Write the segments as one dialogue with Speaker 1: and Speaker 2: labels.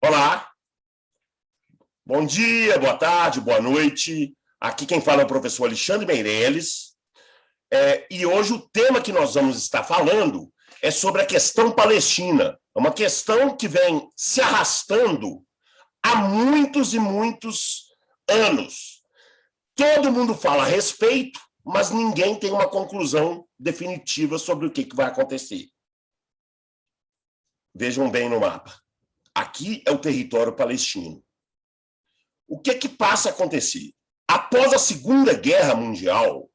Speaker 1: Olá, bom dia, boa tarde, boa noite. Aqui quem fala é o professor Alexandre Meirelles. E hoje o tema que nós vamos estar falando é sobre a questão palestina. É uma questão que vem se arrastando há muitos e muitos anos. Todo mundo fala a respeito, mas ninguém tem uma conclusão definitiva sobre o que vai acontecer. Vejam bem no mapa. Aqui é o território palestino. O que passa a acontecer? Após a Segunda Guerra Mundial,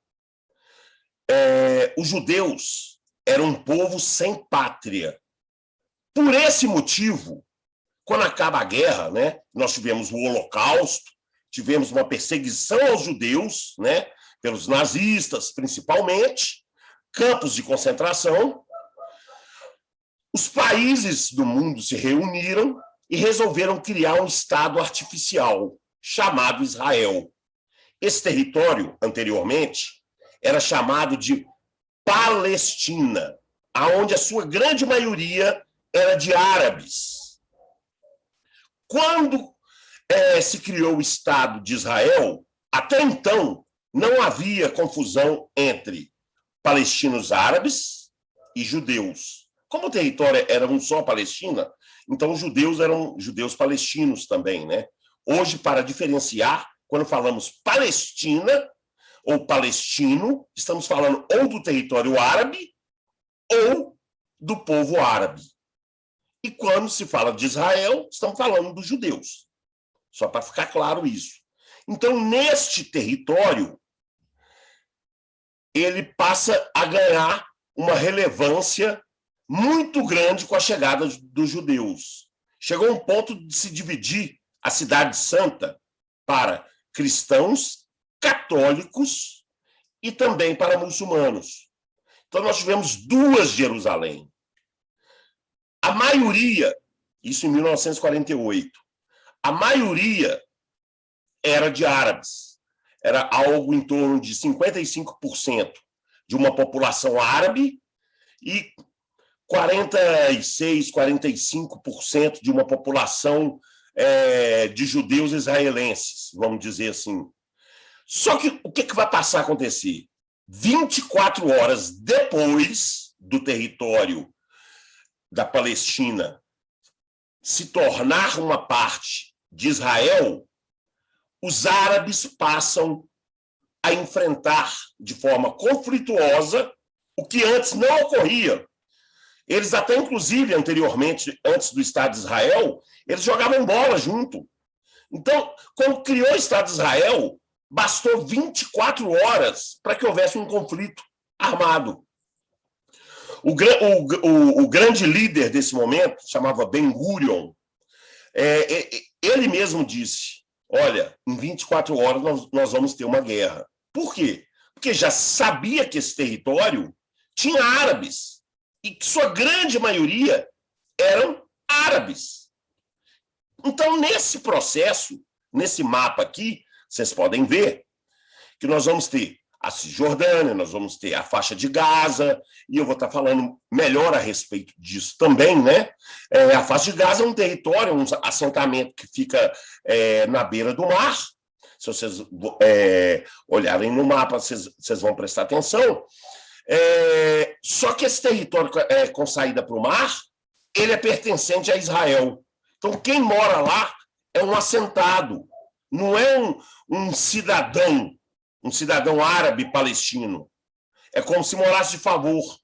Speaker 1: os judeus eram um povo sem pátria. Por esse motivo, quando acaba a guerra, né, nós tivemos o Holocausto, tivemos uma perseguição aos judeus, né, pelos nazistas, principalmente, campos de concentração. Os países do mundo se reuniram e resolveram criar um Estado artificial, chamado Israel. Esse território, anteriormente, era chamado de Palestina, onde a sua grande maioria era de árabes. Quando se criou o Estado de Israel, até então, não havia confusão entre palestinos árabes e judeus. Como o território era um só Palestina, então os judeus eram judeus palestinos também, né? Hoje, para diferenciar, quando falamos Palestina ou palestino, estamos falando ou do território árabe ou do povo árabe. E quando se fala de Israel, estamos falando dos judeus. Só para ficar claro isso. Então, neste território, ele passa a ganhar uma relevância muito grande com a chegada dos judeus. Chegou um ponto de se dividir a Cidade Santa para cristãos, católicos e também para muçulmanos. Então, nós tivemos duas Jerusalém. A maioria, isso em 1948, a maioria era de árabes. Era algo em torno de 55% de uma população árabe e 46%, 45% de uma população de judeus israelenses, vamos dizer assim. Só que o que vai passar a acontecer? 24 horas depois do território da Palestina se tornar uma parte de Israel, os árabes passam a enfrentar de forma conflituosa o que antes não ocorria. Eles até, inclusive, anteriormente, antes do Estado de Israel, eles jogavam bola junto. Então, quando criou o Estado de Israel, bastou 24 horas para que houvesse um conflito armado. O grande líder desse momento, chamava Ben-Gurion, ele mesmo disse, olha, em 24 horas nós vamos ter uma guerra. Por quê? Porque já sabia que esse território tinha árabes, e que sua grande maioria eram árabes. Então, nesse processo, nesse mapa aqui, vocês podem ver que nós vamos ter a Cisjordânia, nós vamos ter a faixa de Gaza, e eu vou estar falando melhor a respeito disso também, né? A faixa de Gaza é um território, um assentamento que fica na beira do mar. Se vocês olharem no mapa, vocês vão prestar atenção. Só que esse território com saída para o mar, ele é pertencente a Israel. Então, quem mora lá é um assentado, não é um cidadão árabe palestino. É como se morasse de favor.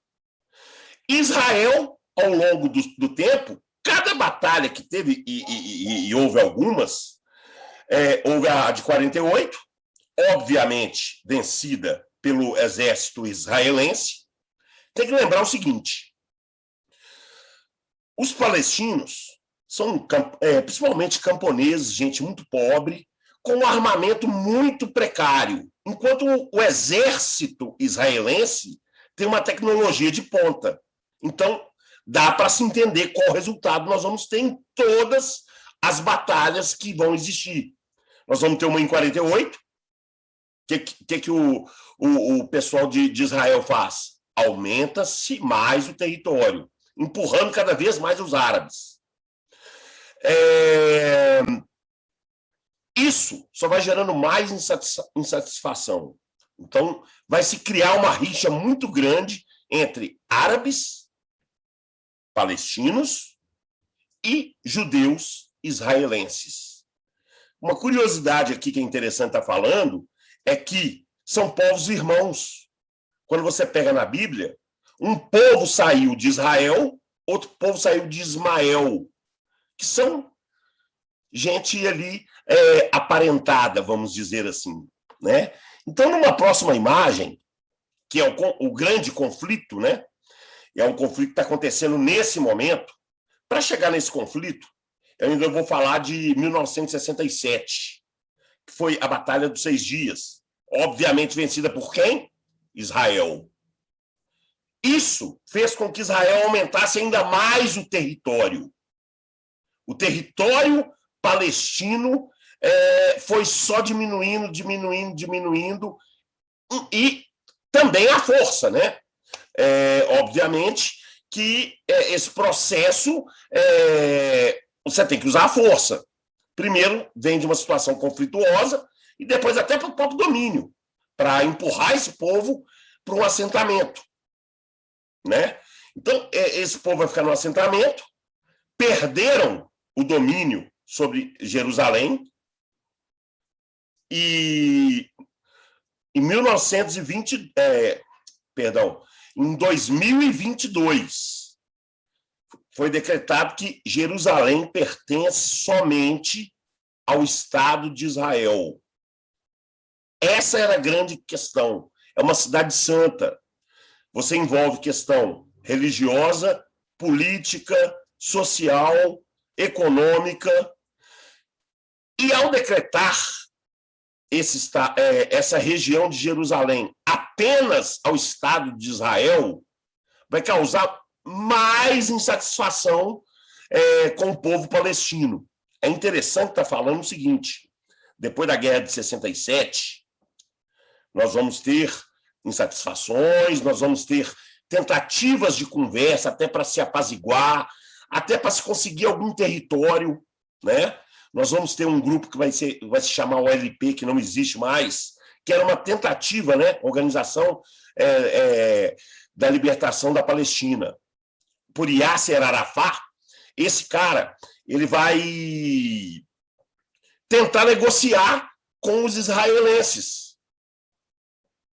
Speaker 1: Israel, ao longo do tempo, cada batalha que teve, e houve algumas, houve a de 48, obviamente vencida pelo exército israelense. Tem que lembrar o seguinte: os palestinos são principalmente camponeses, gente muito pobre, com um armamento muito precário, enquanto o exército israelense tem uma tecnologia de ponta. Então, dá para se entender qual resultado nós vamos ter em todas as batalhas que vão existir. Nós vamos ter uma em 48. O que o pessoal de Israel faz? Aumenta-se mais o território, empurrando cada vez mais os árabes. isso só vai gerando mais insatisfação. Então, vai se criar uma rixa muito grande entre árabes, palestinos e judeus israelenses. Uma curiosidade aqui que é interessante estar falando é que são povos irmãos. Quando você pega na Bíblia, um povo saiu de Israel, outro povo saiu de Ismael, que são gente ali aparentada, vamos dizer assim, né? Então, numa próxima imagem, que é o grande conflito, né? É um conflito que está acontecendo nesse momento. Para chegar nesse conflito, eu ainda vou falar de 1967, que foi a Batalha dos 6 Dias, obviamente vencida por quem? Israel. Isso fez com que Israel aumentasse ainda mais o território. O território palestino foi só diminuindo, e também a força, né? Obviamente que esse processo você tem que usar a força. Primeiro vem de uma situação conflituosa e depois até para o próprio domínio, para empurrar esse povo para um assentamento, né? Então, esse povo vai ficar no assentamento, perderam o domínio sobre Jerusalém e em 1920, em 2022, foi decretado que Jerusalém pertence somente ao Estado de Israel. Essa era a grande questão. É uma cidade santa. Você envolve questão religiosa, política, social, econômica. E ao decretar essa região de Jerusalém apenas ao Estado de Israel, vai causar mais insatisfação com o povo palestino. É interessante estar falando o seguinte: depois da Guerra de 67, nós vamos ter insatisfações, nós vamos ter tentativas de conversa até para se apaziguar, até para se conseguir algum território, né? Nós vamos ter um grupo que vai se chamar OLP, que não existe mais, que era uma tentativa, né? Organização da libertação da Palestina. Por Yasser Arafat, esse cara ele vai tentar negociar com os israelenses.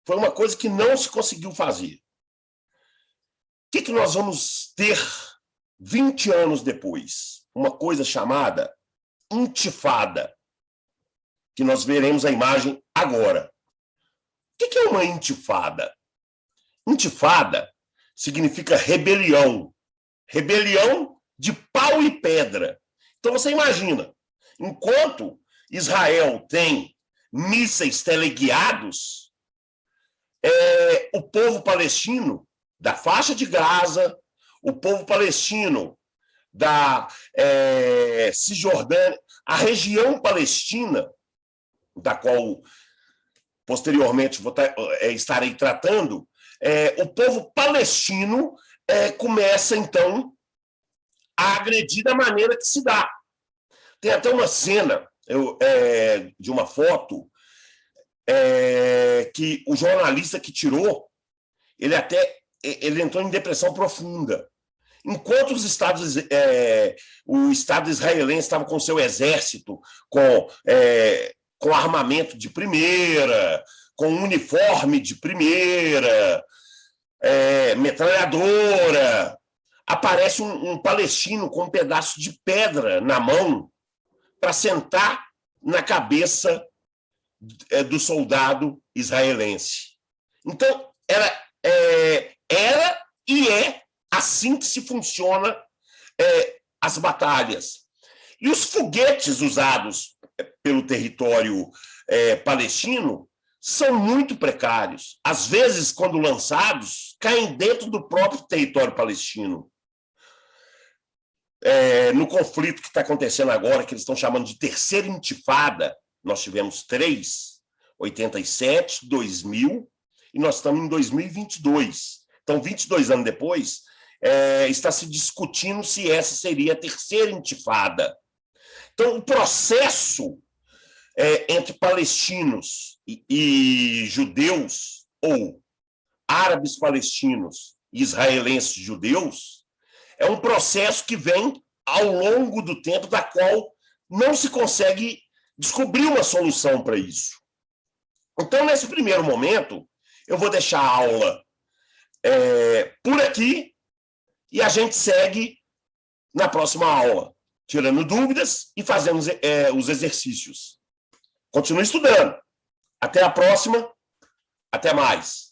Speaker 1: Foi uma coisa que não se conseguiu fazer. O que nós vamos ter 20 anos depois? Uma coisa chamada intifada, que nós veremos a imagem agora. O que é uma intifada? Intifada significa rebelião. Rebelião de pau e pedra. Então você imagina, enquanto Israel tem mísseis teleguiados, o povo palestino da faixa de Gaza, o povo palestino da Cisjordânia, a região palestina, da qual posteriormente estarei tratando, o povo palestino começa, então, a agredir da maneira que se dá. Tem até uma cena de uma foto que o jornalista que tirou, ele entrou em depressão profunda. Enquanto o Estado israelense estava com seu exército, com armamento de primeira, com uniforme de primeira, metralhadora, aparece um palestino com um pedaço de pedra na mão para sentar na cabeça do soldado israelense. Então, era e é assim que se funciona as batalhas. E os foguetes usados pelo território palestino são muito precários. Às vezes, quando lançados, caem dentro do próprio território palestino. No conflito que está acontecendo agora, que eles estão chamando de terceira intifada, nós tivemos 3, 87, 2000, e nós estamos em 2022. Então, 22 anos depois, está se discutindo se essa seria a terceira intifada. Então, o processo entre palestinos e judeus, ou árabes palestinos e israelenses judeus, é um processo que vem ao longo do tempo, da qual não se consegue descobrir uma solução para isso. Então, nesse primeiro momento, eu vou deixar a aula por aqui e a gente segue na próxima aula, tirando dúvidas e fazendo os exercícios. Continue estudando. Até a próxima. Até mais.